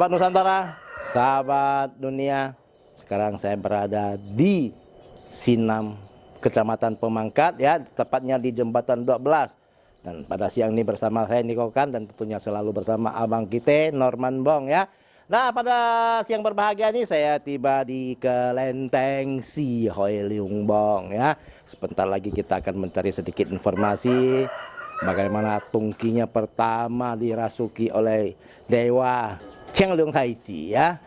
Sahabat Nusantara, sahabat dunia, sekarang saya berada di Sinam, Kecamatan Pemangkat, ya, tepatnya di Jembatan 12. Dan pada siang ini bersama saya Niko Kan dan tentunya selalu bersama abang kita Norman Bong, ya. Nah, pada siang berbahagia ini saya tiba di Kelenteng Si Hoi Leung Bong, ya. Sebentar lagi kita akan mencari sedikit informasi bagaimana tungkinya pertama dirasuki oleh Dewa Chiang Leung Tai Chi, ya.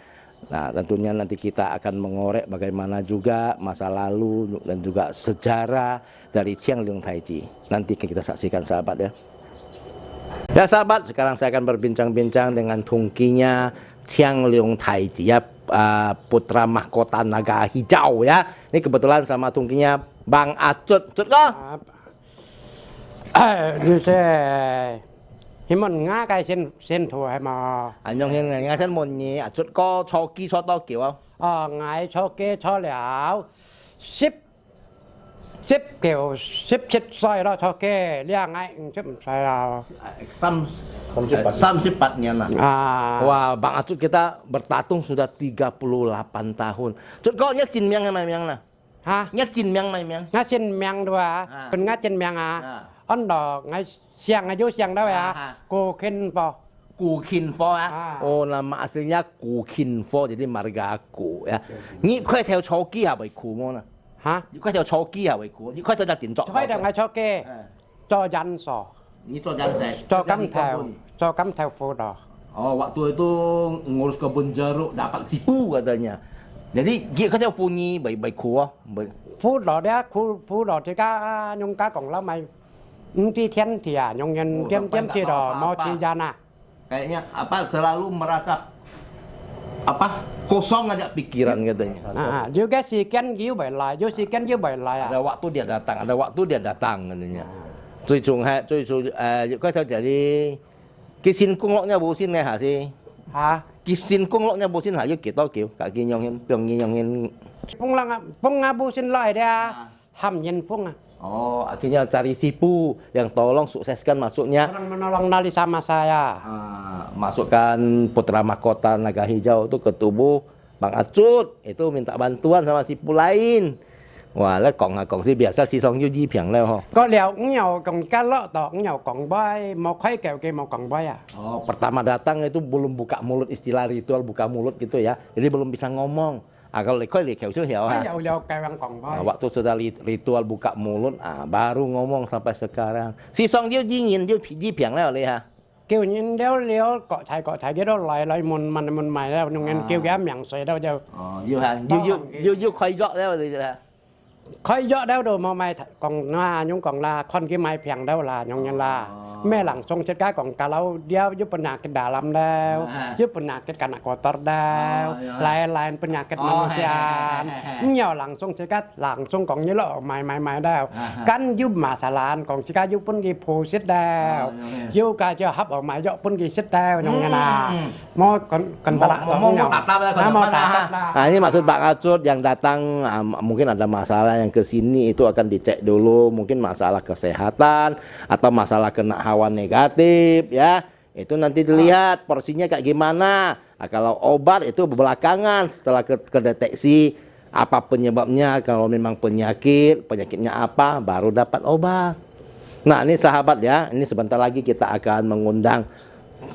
Nah, tentunya nanti kita akan mengorek bagaimana juga masa lalu dan juga sejarah dari Chiang Leung Tai Chi. Nanti kita saksikan, sahabat, ya. Ya, sahabat, sekarang saya akan berbincang-bincang dengan tungkinya Chiang Leung Tai Chi, ya, putra mahkota naga hijau, ya. Ini kebetulan sama tungkinya Bang Acut. Cut kok? Himun ngã cái xin thua hay mà Anh Hiên này nghe xem một nhỉ, Acut có cho kỹ cho to kiểu không? ngài cho kia cho liệu ship kiểu ship chết xoay đó cho kia liang ngài ship xoay nào Samsipat-nya nah. Wah, Bang Acut kita bertatung sudah 38 tahun. Cut kok nya cin miang mai miang nah? Hah? Nya cin miang mai miang. Ngã xin miang đua bên ngã xin miang ấn độ ngài siang aja siang dah ya. Ku kin po. Ku Kin Fo, ya. Oh, nama aslinya Ku Kin Fo, jadi marga aku, ya. Ini kau theo choki ya, baik ku mana? Hah? Kau theo choki ya, baik ku. Ini kau theo tiền trọ. Cho ngài cho kia cho jan so. Ini cho jan saya. Cho cắm theo phu đó. Oh, waktu itu ngurus kebun jeruk dapat sipu katanya. Jadi kau theo phu ni baik ku, baik. Phu đó dia, phu đó thì cá nhung cá còn lâu mày. Nanti thiên thì nhung nhân tiêm thì đó mau chi ra nè. Kayaknya apa selalu merasa apa kosong aja pikiran katanya. Juga si Ken giu bảy lại, juga si Ken giu bảy lại. Ada waktu dia datang katanya. Có theo jadi cái xin cung lộc nha bố xin nghe hả si? Hả? Cái xin cung lộc nha bố xin hả chứ kiểu to kiểu cả kia nhong hiên pyong như nhong hiên. Pung ngabu xin lại dia. Ham yen pung. Oh, akhirnya cari sipu yang tolong sukseskan masuknya. Orang menolong Nali sama saya. Masukkan putra mahkota naga hijau itu ke tubuh Bang Acut. Itu minta bantuan sama sipu lain. Wah, lah kong sih biasa si song yu ji piang leo ho. Có liều nhau còn cá lọ tọ nhau còn bay mau khay kẹo kia mau còn bay Oh, pertama datang itu belum buka mulut, istilah ritual buka mulut gitu ya. Jadi belum bisa ngomong. Kalau lekoi lekeu sih ya. Waktu sudah ritual buka mulut, baru ngomong sampai sekarang. Si song dia dingin dia ji piang leo le ha. Kêu nhìn đeo liều cọ thải cái đó lại mình mày đó nhung nghe kêu gám miệng xoay đâu đâu. Yêu ha, yêu khoai rõ leo rồi ha. Khói dọ đeo đồ mà mày còn nhung còn là con cái mày phèn đâu là nhung nhân là mẹ lặng xong chết cái còn cả lâu đeo giúp bên nhà cái đà làm đeo giúp bên nhà cái cana kotor đeo lại bên nhà cái manusia nhiều lặng xong chết cái lặng xong còn như lọ mày đeo cắn giúp mà xà lan còn chết cái giúp bên cái phù xít đeo giúp cái cho hấp ở mày dọ bên cái xít đeo nhung nhân là mau còn tala Nah, ini maksud Bang Acut yang datang mungkin ada masalah yang ke sini itu akan dicek dulu, mungkin masalah kesehatan atau masalah kena hawa negatif, ya. Itu nanti dilihat porsinya kayak gimana. Nah, kalau obat itu belakangan setelah kedeteksi apa penyebabnya, kalau memang penyakitnya apa baru dapat obat. Nah, ini sahabat, ya, ini sebentar lagi kita akan mengundang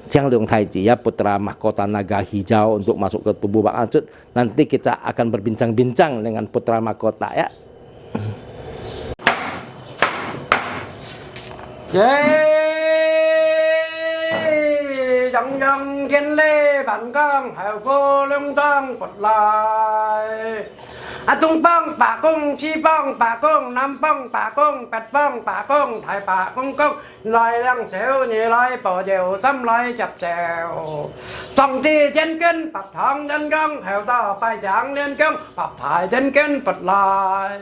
Chiang Leung Tai Chi, ya, putra mahkota naga hijau untuk masuk ke tubuh Bang Acut. Nanti kita akan berbincang-bincang dengan putra mahkota, ya. Dòng dòng thiên lê bản căng hào cô lưng tăng bật lại tung băng bà cung chi băng bà cung nam băng bà cung bẹt băng bà cung thái bà cung cung lại lăng xéo nhị lại bỏ đều tâm lại chập chèo dòng thi trên kinh bạc thang trên găng hào to bài giảng lên căng bạc thải trên kinh bật lại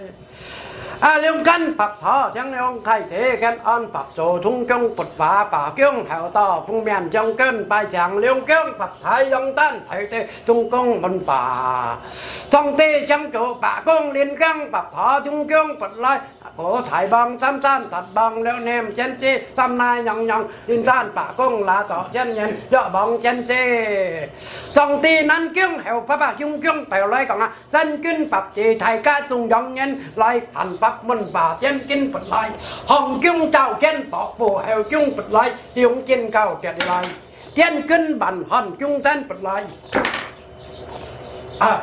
Liêu căn bạc thọ chẳng liêu thay thế khen on bạc sổ thung công bật phá bà kiông hào to phung miền trong cân bài giảng liêu kiông bạc thái dòng tan thay thế thung công bần bà trong tê chăm chỗ bạ công liên căng bạc phó trung cương bật lại cổ thải bằng trăm san thật bằng leo nem chân chê tam nai nhằng nhằng liên tan bạ công là tỏ chân nhân dọ bằng chân chê trong tê năn kiêng hẻo pháp bạc trung cương bèo lại còn dân kinh bạc chê thầy ca tung dòng nhân lại hành pháp môn bà chân kinh bật lại hồng kiêng chào chân tỏ phù hẻo chung bật lại tiếng trên cao chạy lại chân kinh bản hòn chung chân bật lại à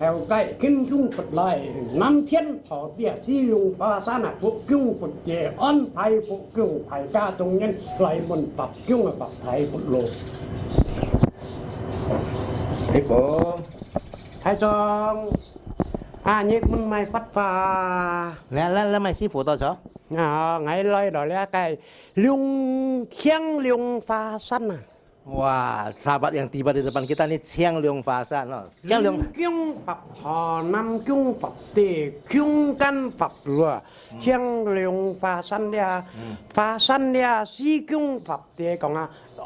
heo cây kinh dung Phật lại năm thiên thọ địa si lùng pha sa nạp phụ cung Phật chế ân thầy phụ cung thầy ca trung nhân lại một Phật cung Phật thầy Phật lộ Thế cô thầy trong nhớ mình mày phát phà là mày sư phụ tôi sao? ngày lời đó là cái lung khiang lung pha san à Wah, sahabat yang tiba di depan kita nih Chiang Leong Fasan loh. Chiang Leong Kyung Phật Thọ Nam Kyung Phật Tề Kyung Căn Phật Lùa Chiang Leong Phà San Đia Si Kyung Phật Tề còn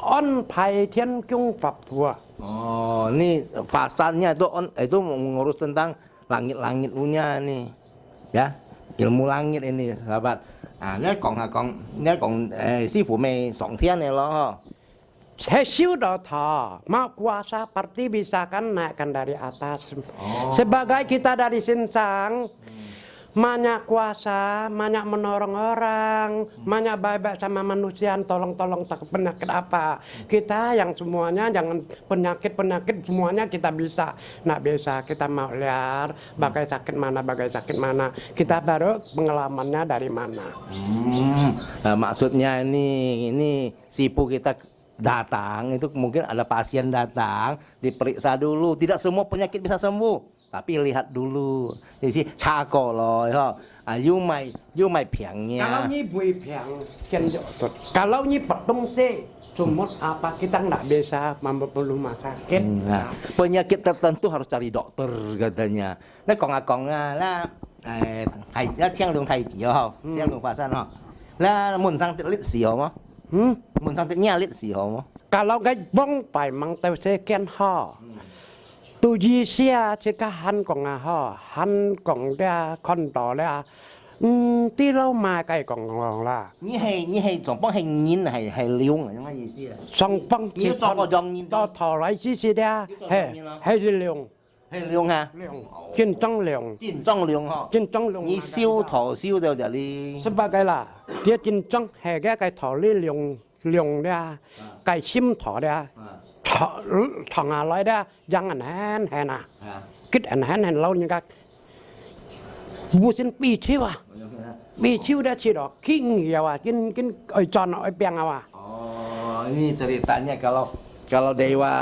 On Pai Thiên Kyung Phật Thua. Oh, ini fasannya itu mengurus tentang langit-langit punya nih. Ya, ilmu langit ini, sahabat. Ini còn sư phụ mày song thiên này lo. Sesiu data, mak kuasa parti bisa kan naikkan dari atas. Sebagai kita dari Sinsang, banyak kuasa, banyak menolong orang, banyak baik-baik sama manusia, tolong-tolong tak penyakit apa. Kita yang semuanya jangan penyakit semuanya kita bisa. Nggak bisa, kita mau lihat bagai sakit mana. Kita baru pengalamannya dari mana. Nah, maksudnya ini sipu kita datang itu mungkin ada pasien datang diperiksa dulu, tidak semua penyakit bisa sembuh tapi lihat dulu jadi cako loh you mai piangnya kalau ini bui piang kalau ini petung sih sumut apa kita nggak bisa mampu rumah sakit. Nah, penyakit tertentu harus cari dokter katanya. Nah kong-kongnya lah Chiang Leong thầy chỉ không Chiang Leong Phà San không là muốn sang tiết lịch xì không muốn sang tiết nhà lịch xì không kalau cái bông phải mang tàu xe kiên ho tu di xe chỉ cả hắn còn ho hắn còn ra con đỏ ra tí lâu mà cái còn là như hay chọn bông hành nhìn hay liung là những gì xí song bông nếu cho có dòng nhìn to thò lại xí ra hay liung hay liung ha trên trong liung họ như siêu thọ siêu đều để đi sebagai là dia trên trong hay cái thò liung ra cái sim thọ ra thằng nào nói ra giang anh hèn à kích anh hèn lâu như các bu xin bị chiêu đã chỉ đó khi nhiều kin ở tròn ở bèn à. Oh, ini ceritanya kalau dewa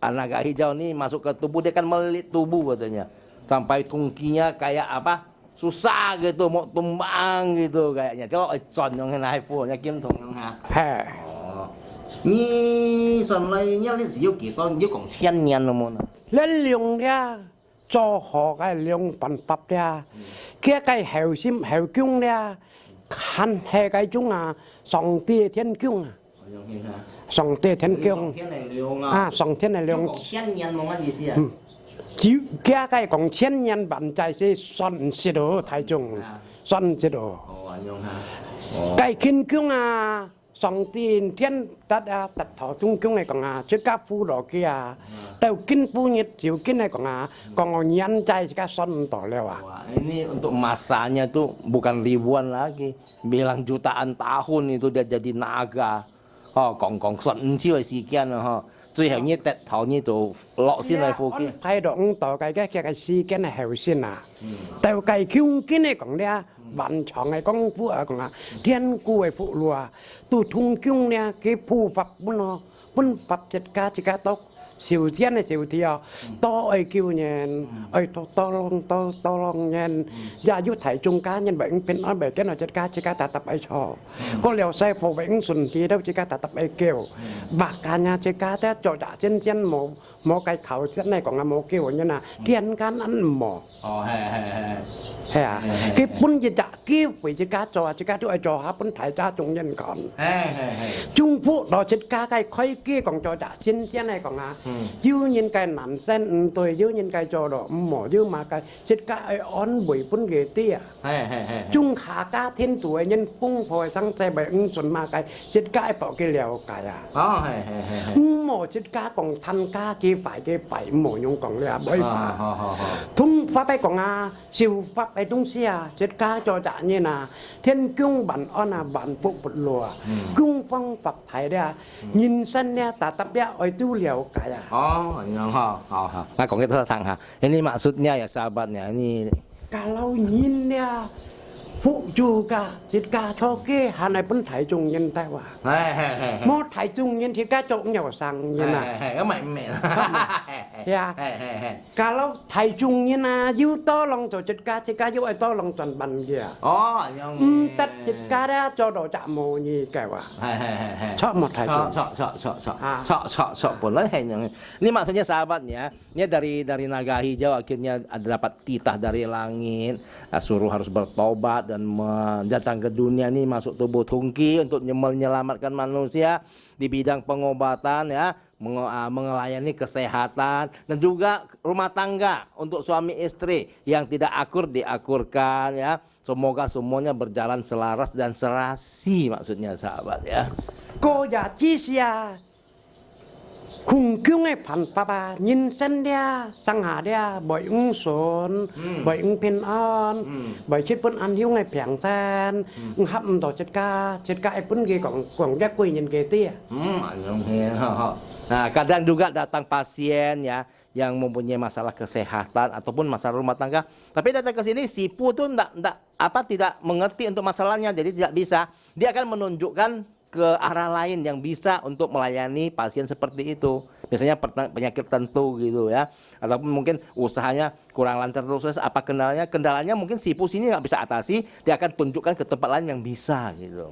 naga hijau ini masuk ke tubuh dia kan melilit tubuh katanya sampai tungkinya kayak apa susah gitu mau tumbang gitu kayaknya kalau tròn yang hai phu nya kim thong yang ha ni son lai nya lịch sửกี่ต้นยุคของ千年了么呢 lên liung ra cho họ cái liung bắn bắp ra kia cái heo sim heo cung ra khăn hay cái chúng song tia thiên cung song tia thiên cung song thiên này liung chỉ kia cái còn千年bản trái sẽ son sẽ đồ thái trung son sẽ đồ cái thiên cung song tin thiên tát thọ trung cung này còn chứ các phu đó kia tàu kinh phu nhiệt chịu kinh này còn nhăn chay các son tỏ leo ini untuk masanya tuh bukan ribuan lagi bilang jutaan tahun itu dia jadi naga còn son chiu sekian最後呢隻頭呢度落先嚟附近。睇到到cái時間係後先啊，但係究竟呢講咧，漫長嘅功夫啊講天古嘅phụ lùa，tu thung chung咧cái phù pháp bún pháp chất cá tóc siêu thiên này siêu thiêu to ai kêu nhện ai to long nhện gia du thải trung cá nhân bệnhเป็นnói bệnh cái nào chất cá tập ai cho có liều xe phổ bệnh xuân thì đâu chỉ cá tập ai kêu bạc cá nhà chất cá té cho trả trên một cái khẩu chất này còn là một kêu như là thiên can ăn mỏ cái bún gì đã kêu vì chất cá cho ai cho hả bún thải cha trung nhân còn trung phụ đó chất cá cái khói kia còn cho trả trên này còn dư nhìn cái nắn sen tôi dư nhìn cái cho đó mỏ dư mà cái chết cá ai on bụi phun ghế tia chung hạ cá thiên tuổi nhân phung phổi sang xe bệnh chuẩn mà cái chết cá ai bỏ cái liều cái mỏ chết cá còn thăn cá kia phải cái bảy mổ nhung còn là bởi bà ha ha ha thung pháp ấy còn à siêu pháp ấy tung xia chết cá cho trả như là thiên cung bản on à bản phụ bột lùa cung phong pháp phải đấy nhìn sân nha ta tập ya oi tu liều cả ya oh ha nah kong kita tang ha ini maksudnya ya sahabatnya ini kalau nhìn nha phụ juga chết cá cho cái hà này vẫn thải chung nhân tai wa một thải chung nhân chết cá trộn nhau sang như nào cái mày mẹ ya kalau thải chung như nào yêu to lòng cho chết cá yêu ai to lòng toàn bằng kia tất chết cá đó cho đồ chạm mồ như cái wa chọn một thải chung sok boleh hanya ini maksudnya sahabatnya ini dari naga hijau akhirnya dapat titah dari langit suruh harus bertobat dan datang ke dunia ini masuk tubuh Tungki untuk menyelamatkan manusia di bidang pengobatan ya melayani kesehatan dan juga rumah tangga untuk suami istri yang tidak akur diakurkan ya semoga semuanya berjalan selaras dan serasi maksudnya sahabat ya cô già chi xia khung kêu ngay phản papa nhìn sân đea sang hà đea bởi ung sốn bởi ung pin on bởi chết pun ăn hiếu ngay phèn san hấp tổ chết ca ai pun ghê còn giác quỳ nhìn ghê tia nah kadang juga datang pasien ya yang mempunyai masalah kesehatan ataupun masalah rumah tangga tapi datang ke sini sipu tuh tidak mengerti untuk masalahnya jadi tidak bisa dia akan menunjukkan ke arah lain yang bisa untuk melayani pasien seperti itu. Biasanya penyakit tertentu gitu ya. Ataupun mungkin usahanya kurang lancar terus apa kendalanya mungkin si pus ini nggak bisa atasi, dia akan tunjukkan ke tempat lain yang bisa gitu.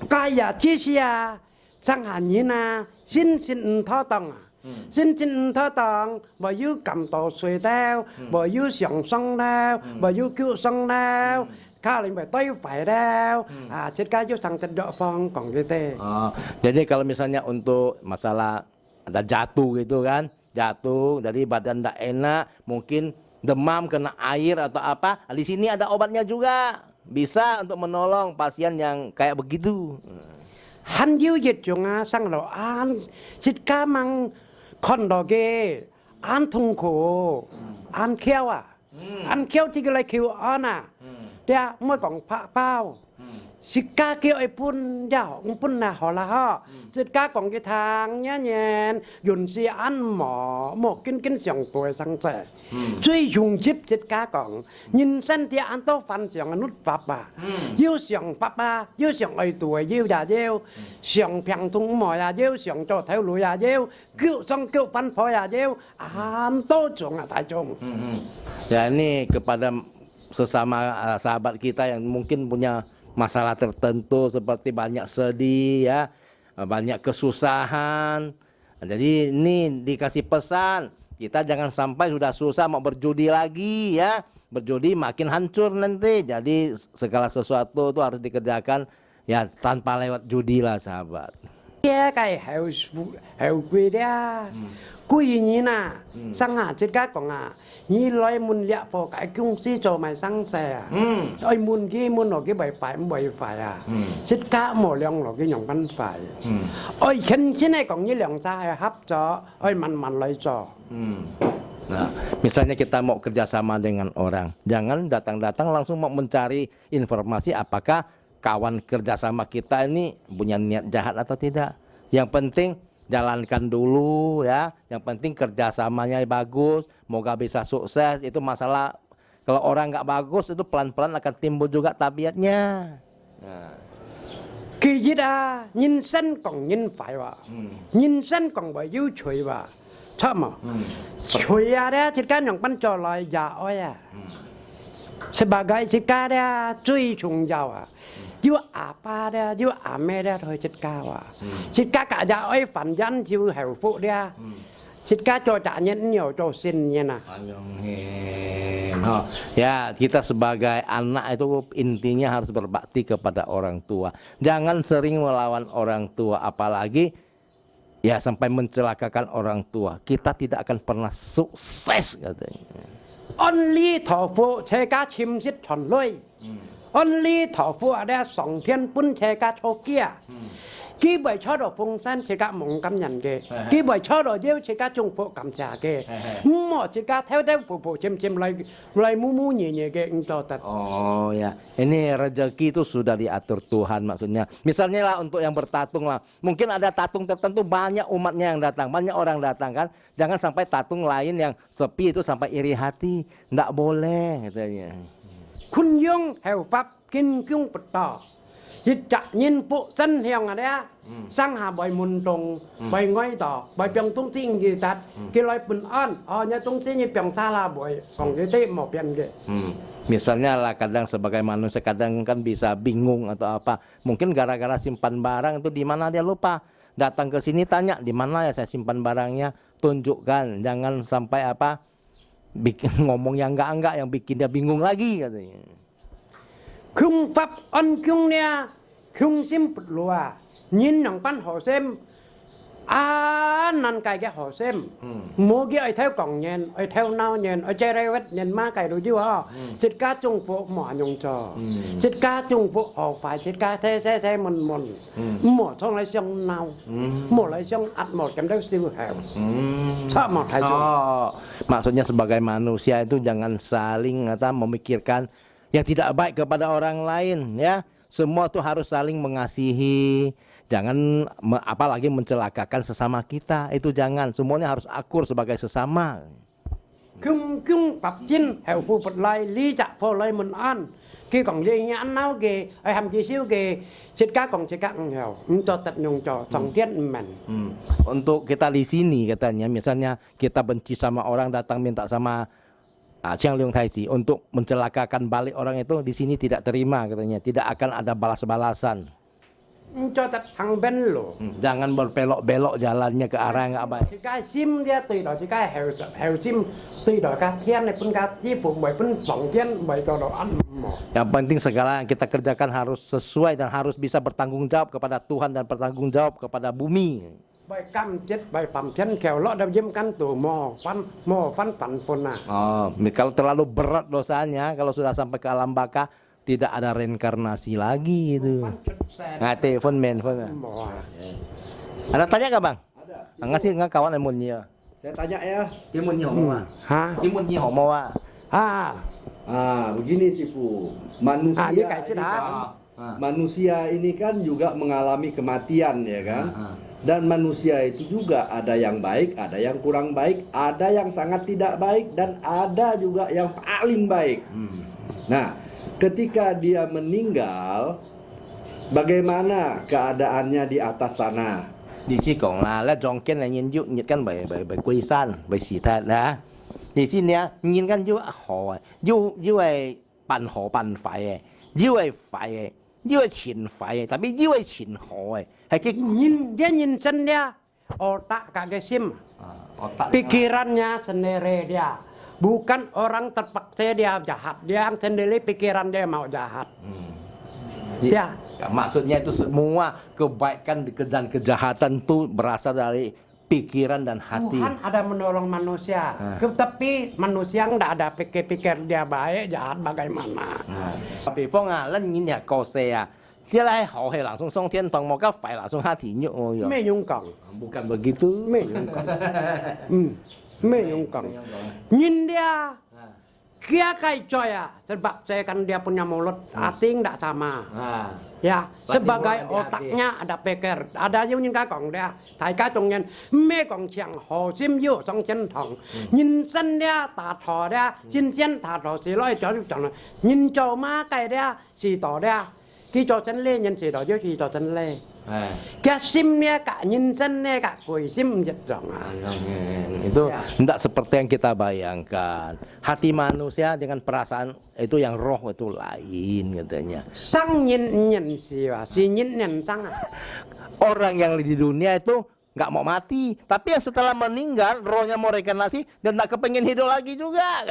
Kayak Cisia Shanghai xin thọ tòng xin thọ tòng bởi yêu cầm tổ suy đeo bởi yêu sòng song đeo bởi yêu cứu song đeo kalian betul faedel, cerita jo sang cedok fong kong gitu. Jadi kalau misalnya untuk masalah ada jatuh gitu kan, jatuh dari badan tidak enak, mungkin demam kena air atau apa, di sini ada obatnya juga, bisa untuk menolong pasien yang kayak begitu. Han yu yit junga sang lo an, cerita mang kondoge, an tungku, an kiawa, an kiaw tiga lagi kiaw ana. Dia mới còn phá bao xịt cá kêu ai pun dạo cũng pun là họ là họ xịt cá còn cái thang nhá nhện dùng xe ăn mỏ một kinh sòng tuổi sang sẻ truy dùng chip xịt cá còn nhìn sân thì ăn tô phần sòng nút pháp à yêu sòng pháp à yêu sòng ai tuổi yêu già yêu sòng phèn thùng mỏ già yêu sòng cho theo lối già yêu kêu xong kêu phân phối già yêu ăn tô sòng là tại chung. Ya ini kepada sesama sahabat kita yang mungkin punya masalah tertentu seperti banyak sedih ya, banyak kesusahan. Jadi ini dikasih pesan, kita jangan sampai sudah susah mau berjudi lagi ya. Berjudi makin hancur nanti. Jadi segala sesuatu itu harus dikerjakan ya tanpa lewat judi lah sahabat. Ya kayak heo quy dia. Quy như na, sang hạ chết các còn như loài mun lẹ phò cái cung si cho mày sang xe, ơi mun ở cái bảy phải chết cá mỏ lông ở cái nhộng văn phải, ơi khen xin này còn như lông xa hấp cho, ơi man lấy cho. Nah, misalnya kita mau kerjasama dengan orang, jangan datang-datang langsung mau mencari informasi apakah kawan kerjasama kita ini punya niat jahat atau tidak. Yang penting jalankan dulu ya, yang penting kerjasamanya bagus, moga bisa sukses. Itu masalah kalau orang nggak bagus itu pelan-pelan akan timbul juga tabiatnya. Khi gì đó nhìn sân còn nhìn phải và nhìn sân còn bởi yêu chuối và sao mà chuối à đấy chỉ cái nhộng bắn trò lại giả oi à sebagai chỉ cái đấy truy trùng giàu à yêu apa đấy yêu ame đấy thôi chết cao à chết cá cả giả oi phản dân yêu hẻo phụ đấy chết cá cho trả nhân nhiều cho xin như nào. Ya, kita sebagai anak itu intinya harus berbakti kepada orang tua. Jangan sering melawan orang tua, apalagi ya sampai mencelakakan orang tua. Kita tidak akan pernah sukses katanya. Only thọ phụ che cá chim xít tròn lôi. Only thọ phụ ada song thiên pun che cá thô kia. 基本操到風山，自家夢感人嘅；基本操到妖，自家中福感謝嘅。我自家偷偷步步漸漸嚟mu nye嘅untuk tet. Oh ya, ini rezeki itu sudah diatur Tuhan maksudnya. Misalnya lah untuk yang bertatung lah, mungkin ada tatung tertentu banyak umatnya yang datang, banyak orang datang kan. Jangan sampai tatung lain yang sepi itu sampai iri hati, nggak boleh katanya. คุณยงแหวปับกินกุ้งปดต่อยิจะยินปุสันเฮียงอะไรอ่ะสร้างหาใบมุนตรงใบง่อยต่อใบเปียงตุ้งซิ่งกี่ตัดกี่ลอยปุ่นอ้อนอ๋อเนี่ยตุ้งซิ่งยี่เปียงซาลาบ่อยของยี่เต้หมอเปียงกี่ Misalnya lah kadang sebagai manusia kadang kan bisa bingung atau apa. Mungkin gara-gara simpan barang itu di mana dia lupa. Datang ke sini tanya di mana ya saya simpan barangnya, tunjukkan. Jangan sampai apa bikin ngomong yang enggak yang bikin dia bingung lagi katanya. Khung pháp ân khung nè khung sim bật lùa nhìn nòng pan hồ xem năn cài cái hồ xem mua cái ai theo còng nhện ai theo nao nhện ai chơi rêu nhện má cài đồ chứ hả chết cá trung phụ mỏ nhung trò chết cá trung phụ họ phải chết cá thế mình mỏ thong lại xong nao mỏ lại xong ăn mỏ cảm thấy siêu hẻo sao mỏ thay maksudnya sebagai manusia itu jangan saling memikirkan yang tidak baik kepada orang lain ya. Semua tuh harus saling mengasihi. Jangan apalagi mencelakakan sesama kita. Itu jangan. Semuanya harus akur sebagai sesama. Cung bập chín hẻo phu bật lại lý chạ phô lại mình ăn. Khi còn dây nhãn náo kì, ai hàm chi xíu kì, xịt cá còn xịt cá hẻo, cho tật nhung cho song tiết mình. Untuk kita di sini katanya, misalnya kita benci sama orang datang minta sama Chiang Leong Tai Chi untuk mencelakakan balik orang itu di sini tidak terima katanya, tidak akan ada balas-balasan. Cho tật thằng bên lỗ. Jangan berbelok-belok jalannya ke arah yang nggak baik. Si cái sim dia tùy đó si cái hẻo sim tùy đó cá thiên này pun cá chi phụ bởi pun bỏng thiên bởi cho đó ăn mỏ. Yang penting segala yang kita kerjakan harus sesuai dan harus bisa bertanggung jawab kepada Tuhan dan bertanggung jawab kepada bumi. Bởi cam chết bởi phẩm thiên khéo lọ đâm dâm căn tủ mò phân phản phồn à. Kalau terlalu berat dosanya, kalau sudah sampai ke alam baka tidak ada reinkarnasi lagi itu. Nah, telepon menphone. Ada tanya nggak bang? Ada. Nggak sih nggak kawan emunnya. Saya tanya ya. Imunnya homo. Hah? Imunnya homo. Begini sih Bu. Manusia ini kan juga mengalami kematian ya kan. Dan manusia itu juga ada yang baik, ada yang kurang baik, ada yang sangat tidak baik, dan ada juga yang paling baik. Nah, ketika dia meninggal, bagaimana keadaannya di atas sana? Di sini cũng là dòng là nhìn dụ nhiệt căn bởi quê san bởi xỉ thật đã. Di sini nhìn căn dụ họ dụ ấy bản họ bản phải dụ ấy phải dụ ấy chín phải tapi dụ ấy chín họ ấy hay cái nhìn sân dia otak kagak sim pikirannya sendiri dia bukan orang terpaksa dia jahat dia sendiri pikiran dia mau jahat ya maksudnya itu semua kebaikan dan kejahatan itu berasal dari pikiran dan hati. Tuhan ada menolong manusia tapi manusia nggak ada pikir dia baik jahat bagaimana. Tapi phong lần nhìn nhà cầu xe dia lai hậu hay langsung song thiên堂mau cái phải langsung hati nyuk oh ya. Bukan begitu. Menyungkang. Nhìn dia kia kai coy sebab saya kan dia punya mulut hati nggak sama. Ya, sebagai otaknya ada pikir, ada những cái còn dia, tại cái trong nhân mê còn chẳng hồ sim yêu trong chân thòng, nhìn sân dia tà thọ dia, xin chân tà thọ xì lôi cho được chẳng nhìn cho má cái dia xì tỏ dia, khi cho chân lê nhân xì tỏ chứ khi cho chân lê. Cái sim nya cả nhìn sân nya cả quỳ sim giật rong. Itu tidak seperti yang kita bayangkan. Hati manusia dengan perasaan itu yang roh itu lain katanya. Sang nyen siwa, si nyen sang. Orang yang di dunia itu nggak mau mati, tapi yang setelah meninggal rohnya mau reinkarnasi dan nggak kepengen hidup lagi juga.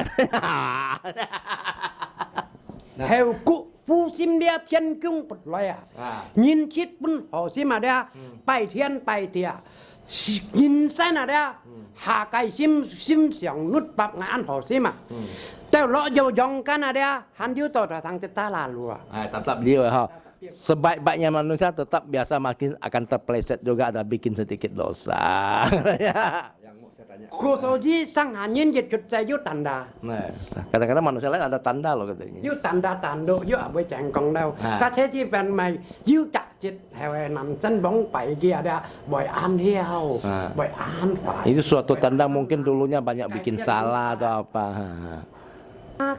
Heo ku phu sim dia thiên cung bật loài nhìn chít bún hồ sim mà dia bay thiên bay tia nhìn sai nào dia hạ cái sim xiang nút bạc ngã ăn hồ sim màแต่เราจะยองกันนะเดียหันยิ้วต่อทางจะตาลาลัว Tetap dia ha. sebaik-baiknya manusia tetap biasa makin akan terpeleset juga, ada bikin sedikit dosa. Yang mau saya tanya. Kusoji sang hanyin je cut saya yu tanda. Nah, kadang-kadang manusia lain ada tanda loh katanya. Yu tanda tando yu abai cengkong dau. À. Ka che chi ben mai yu chak chit hewe nam chân bong pai kia ada boy an hiao. À. Boy an pai. Itu suatu tanda mungkin dulunya banyak bikin salah atau apa.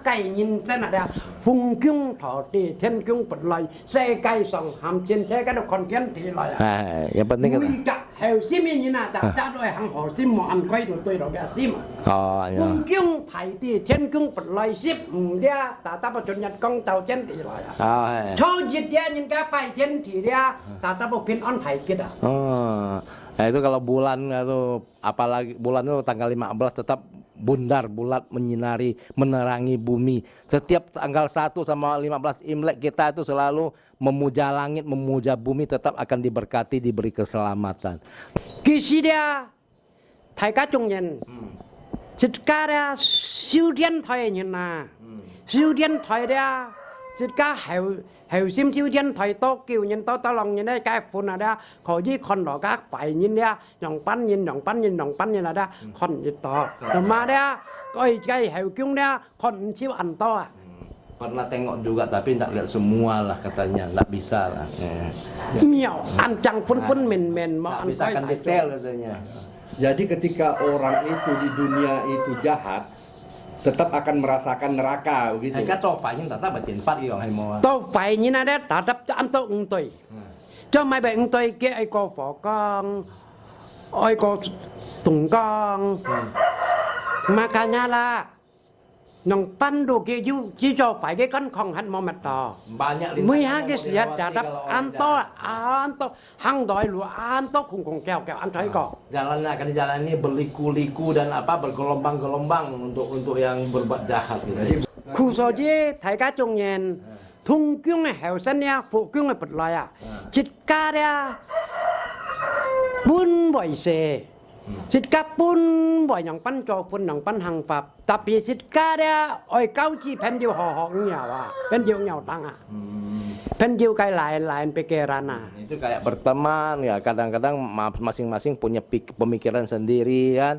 Cái nhìn chân là hùng kyung thọ trì thiên kyung bật lời xe cây sòng hàm trên xe cái độc con kiến thì lời Nah, yang penting mùi cả heo sim như nào đã đôi hàng hồ sim mà ăn quay rồi tôi rồi cái sim oh ya. hùng kyung thầy thì thiên kyung bật lời ship dia ta bắt chuẩn nhật công tàu trên thì lời Oh, ya. cho dịch dia nhìn cái bài trên thì dia ta bắt pin on thầy kia Oh. Nah, itu kalau bulan itu apalagi bulan itu tanggal 15 tetap bundar bulat menyinari menerangi bumi. Setiap tanggal 1 sama 15 Imlek kita itu selalu memuja langit, memuja bumi, tetap akan diberkati, diberi keselamatan. Kisi dia thầy cá trung nhân dịch ca dia siêu thiên thầy nhìn na siêu thiên thầy dia dịch ca heo sim siêu thiên thầy to kiều nhìn to lòng nhìn đây cái phun là dia khỏi gì con đỏ các phải nhìn dia nhòng pan nhìn là dia con gì to mà dia coi cái heo cung dia con siêu ăn to à. Pernah tengok juga tapi tidak lihat semua lah katanya, tidak bisa lah. Miao ancang pun men mau Tidak bisa akan detail katanya. Jadi ketika orang itu di dunia itu jahat, tetap akan merasakan neraka begitu. Cái cho phải nhưng ta phải tiền phát yêu hay mua. To phải nhìn là dia ta đập cho ăn to tuổi cho mai bệnh tuổi kia ai có phỏ con ai có tùng con makanya lah nong pan do kia you chỉ cho phải cái con không hẳn mò mặt to Banyak mới hai cái gì đã đập ăn to hang đói lúa ăn to khung keo ăn thấy có Jalannya akan di jalan ini berliku-liku dan apa bergelombang-gelombang untuk yang berbuat jahat gitu. khu số gì thầy cá trung nhân thung kyung này heo sinh nha phụ kyung này bật lại à chít cá dia bún bội xe chít cá bún bội nhong pan cho bún nhong pan hàng pháp tapi chít cá dia oi cao chi pen diu họ nhau à pen diu nhau tăng à pen diu cái lain pikiran à. Itu kayak berteman ya, kadang-kadang masing-masing punya pemikiran sendiri kan.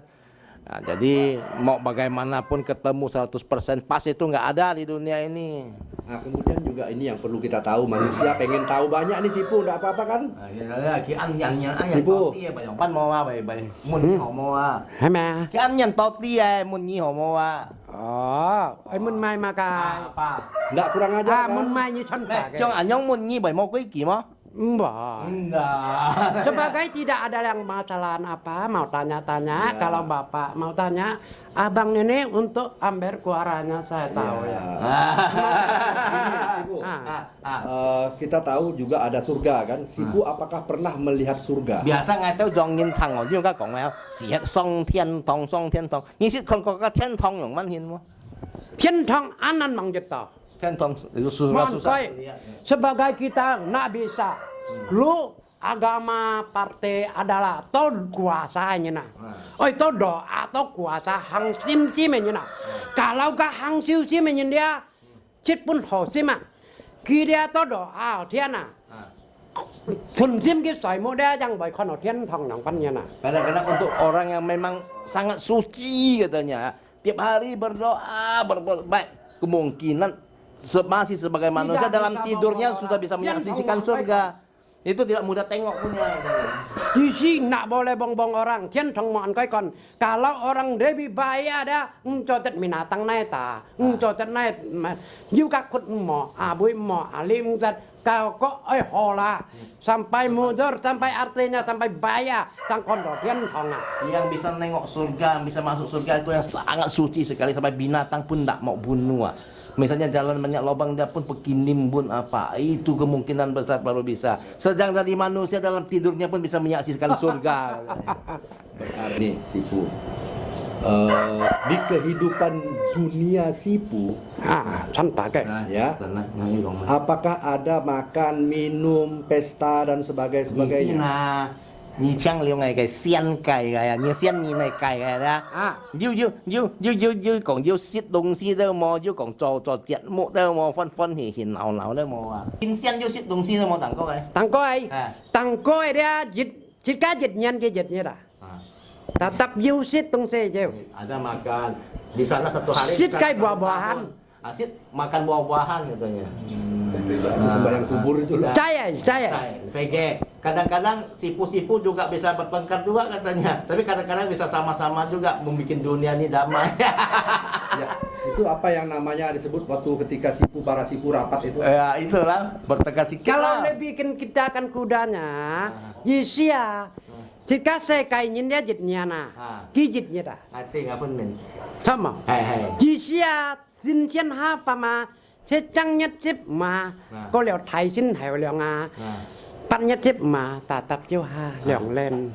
Nah, jadi mau bagaimanapun ketemu 100% pas itu nggak ada di dunia ini. Nah, kemudian juga ini yang perlu kita tahu, manusia pengen tahu banyak nih Sipu, enggak apa-apa kan? Nah, cái ăn nhằn Ibu. to tia bảy pan mo wa bảy mun ni ho mo wa. Hay mà Cái ăn nhằn to tia mun ni ho mo wa. ai mun mai mà cái Apa? Enggak kurang ajar kan? mun mai như chân Eh, trong anyong mun ni bảy mo cái gì mo? Mbak. Enggak. Sebagai tidak ada yang masalah apa, mau tanya-tanya. Ya. Kalau Bapak mau tanya, abang ini untuk ambil kuaranya saya tahu ya. Sipu, Ah. kita tahu juga ada surga kan? Sipu apakah pernah melihat surga? Biasa ngay tới dòng nhìn thẳng ở dưới các cổng nào, xiết song thiên thong. Nhưng biết con có cái thiên thong dùng man hin mo? Thiên thong anan mang jeta. Thiên thong itu susah-susah. Sebagai kita nak bisa. Lu agama partai adalah to kuasanya nah. Oi to doa to kuasa hang sim nah. Kalau ka hang siu sim dia chit pun ho sim ah. Khi dia to doa thiên nah. Thuần sim cái sỏi mô dia yang boy kon thiên thong nang pan nah. Kadang-kadang untuk orang yang memang sangat suci katanya, tiap hari berdoa berbuat baik, kemungkinan masih sebagai manusia Tidak dalam bisa tidurnya membawa sudah orang. bisa Yang menyaksikan Allah surga. Itu tidak mudah tengok punya. Di sini nak boleh bong-bong orang. Thiên thong mon coi còn. Kalau orang lebih baik ada, cho tet binatang naik ta, cho tet naik. Như các khuất mỏ, bui mỏ, lim zat. Kau kok hola sampai mundur sampai artinya sampai bayar sang kondor thiên thong ah. Yang bisa nengok surga, bisa masuk surga itu yang sangat suci sekali sampai binatang pun tidak mau bunuh. Misalnya jalan banyak lubang dia pun pergi nimbun apa, itu kemungkinan besar baru bisa. Sedang dari manusia dalam tidurnya pun bisa menyaksikan surga. Berarti Sipu, di kehidupan dunia Sipu, Santai kayak. ya, apakah ada makan, minum, pesta dan sebagainya? Nah, 你枪用那个先改个呀，你先你那改个呀。啊，要講要攝東西都冇，要講做節目都冇，分戲鬧都冇啊。先要攝東西都冇等過嘅。 tang koi dia jika jitnyan ke jitnya dah. Tetap yusit tung se je. Ada makan di sana satu hari. Sit kai buah-buahan. Sit makan buah-buahan katanya. Itu sembahyang subur itu lah. Saya. VG. Kadang-kadang sipu-sipu juga bisa bertengkar juga katanya. Tapi kadang-kadang bisa sama-sama juga membuat dunia ini damai. Ya, itu apa yang namanya disebut waktu ketika para sipu rapat itu? Ya itulah bertengkar sikit. Kalau bikin kita akan kudanya, Yisia. Jika saya kainin dia jitnya nah, kijitnya dah. Nanti ngapun men. Sama. Yisia sincian apa ma, secang nyetip ma, ko liao Thai sin Thai liao nga. Pan nyetip ma, tatap jauh liang len.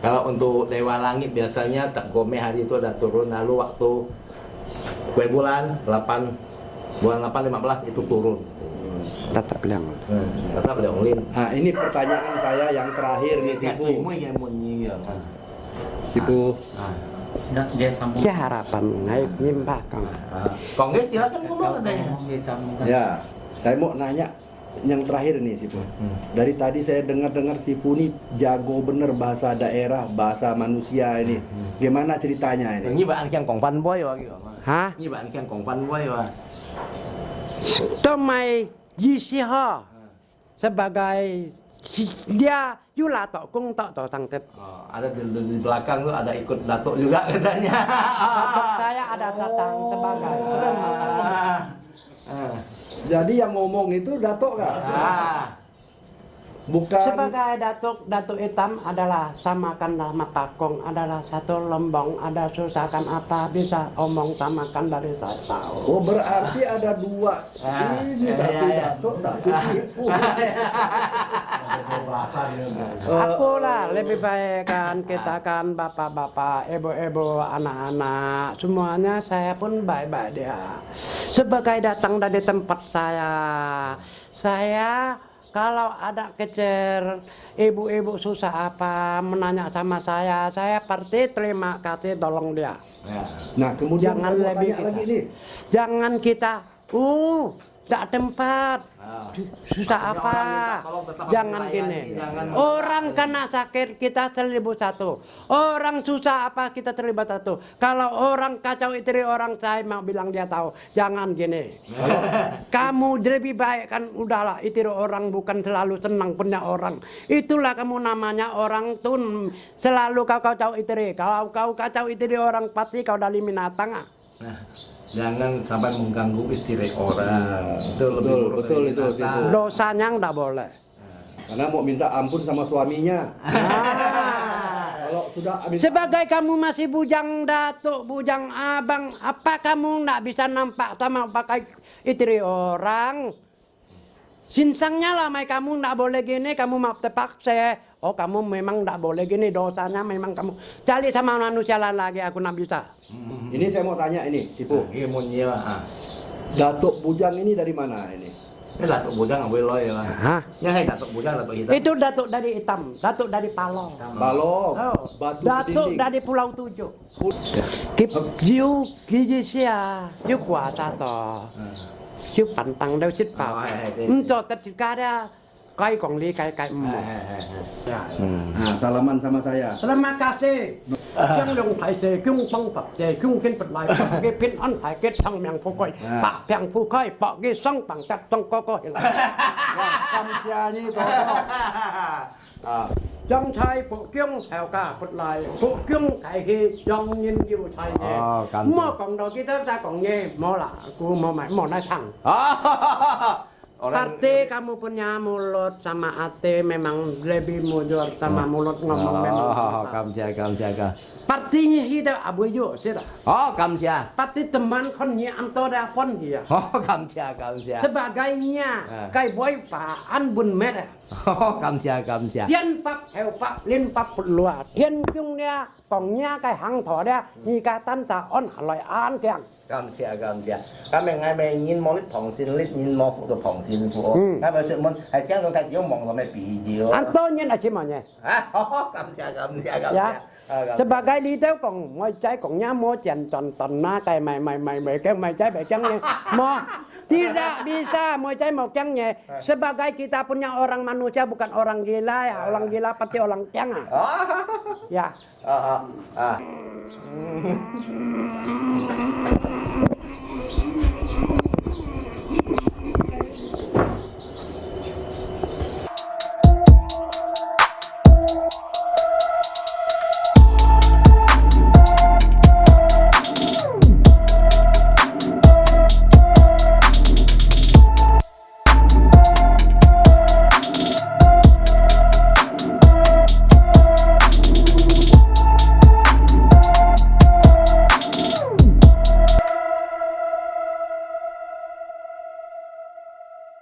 Kalau untuk Dewa Langit biasanya tak gome hari itu ada turun, lalu waktu kue bulan 8 bulan 8 15 itu turun. Tatap liang. Tatap liang lin. Nah, ini pertanyaan saya yang terakhir nih Sipu. Sipu. Ya harapan ngai nyimpah kang. Kongge silakan ngomong katanya. Ya, saya mau nanya yang terakhir nih Sipu. Dari tadi saya dengar-dengar Sipu ini jago bener bahasa daerah, bahasa manusia ini. Gimana ceritanya ini? Ini bạn khen Quảng Văn boy wa gitu. Hah? Ini bạn khen Quảng Văn boy wa. Tomai Yisiha sebagai dia Yula Tok Kung Tok Tok Tangtep. Ada di belakang tuh ada ikut datuk juga katanya. Saya ada datang sebagai Jadi yang ngomong itu Datuk kah? Bukan. sebagai datuk hitam adalah samakan sama pakong adalah satu lembong, ada susahkan apa bisa omong samakan dari saya tahu. Oh berarti ada dua. Ini satu Datuk, satu Sipu. Aku lah lebih baik kan kita kan bapak-bapak, ibu-ibu, anak-anak semuanya saya pun baik-baik dia. Sebagai datang dari tempat saya kalau ada kecer ibu-ibu susah apa menanya sama saya pasti terima kasih tolong dia. Nah kemudian Jangan saya mau lebih tanya lagi nih. Jangan kita, tak tempat, susah Maksudnya apa, orang minta tolong tetap jangan dilayani, gini. jangan Orang kena sakit kita terlibat satu, orang susah apa kita terlibat satu. Kalau orang kacau istri orang saya mau bilang dia tahu, jangan gini. Kamu lebih baik kan udahlah istri orang bukan selalu senang punya orang. Itulah kamu namanya orang tun selalu kau kacau istri. Kalau kau kacau istri orang pasti kau dari binatang. Jangan sampai mengganggu istri orang. Itu lebih buruk Betul dari itu binatang. Sipu. Dosanya enggak boleh. Karena mau minta ampun sama suaminya. Kalau sudah minta Sebagai kamu masih bujang datuk, bujang abang, apa kamu enggak bisa nampak sama pakai istri orang? Sinsangnya lah, kamu enggak boleh gini, kamu mau terpaksa. Oh kamu memang enggak boleh gini, dosanya memang kamu. Cari sama manusia lain lagi, aku enggak bisa. Ini saya mau tanya ini, Sipu. Imunnya Datuk Bujang ini dari mana ini? Ini datuk bujang nggak boleh loy lah. Hah? Ya hai datuk bujang datuk hitam. Itu datuk dari hitam, datuk dari Palo. Balong, Oh, Batu datuk Bedinding. dari Pulau Tujuh. Kiu Gijisia, Kiu kuasa toh. Kiu pantang đâu xích bảo. Cho tất cả dia kai kong li kai kai mo. Nah, salaman sama saya. Terima kasih. Yang long thai se kyung tong phật se kyung kin pat lai pak ge pin an thai kết thang myang phu koi pak piang phu koi pak ge song pang tat tong ko ko hilang. Kamsia ni to. Trong thai phụ kyung theo cả phật lai phụ kyung thai hi trong nhìn yêu thai nhé. Mua còn đầu kita ra còn nhé, mau là ku mau mày mau nai thang. Pasti kamu punya mulut sama hati memang lebih mujur sama mulut ngomong memang. Kamsia. Partinya kita abu yo sih dah. Oh, kamsia. Pasti teman kon nya anto dah pon dia. Oh, kamsia. Sebagainya kai boy pa an bun met. Oh, kamsia. Thiên pháp theo pháp liên pháp phật lùa thiên chung nha còn nha cái hàng thọ đây như cái tan sa on loại an keng. Cảm ơn. Kami ngay bây nhìn mô lít phòng xin lít nhìn mô phụ phòng xin phụ. Ngay bây giờ mình hãy chăng luôn cái chỉ mong là mấy bị gì đó. Antonya Acimanya. Hả? Cảm ơn. Ya. Sebagai leader kong moi cai kong nya mo jan ton na kai mai cái mai cai bai chang mo tidak bisa moi cai mau cangnya sebagai kita punya orang manusia bukan orang gila ya orang gila pasti orang cang ya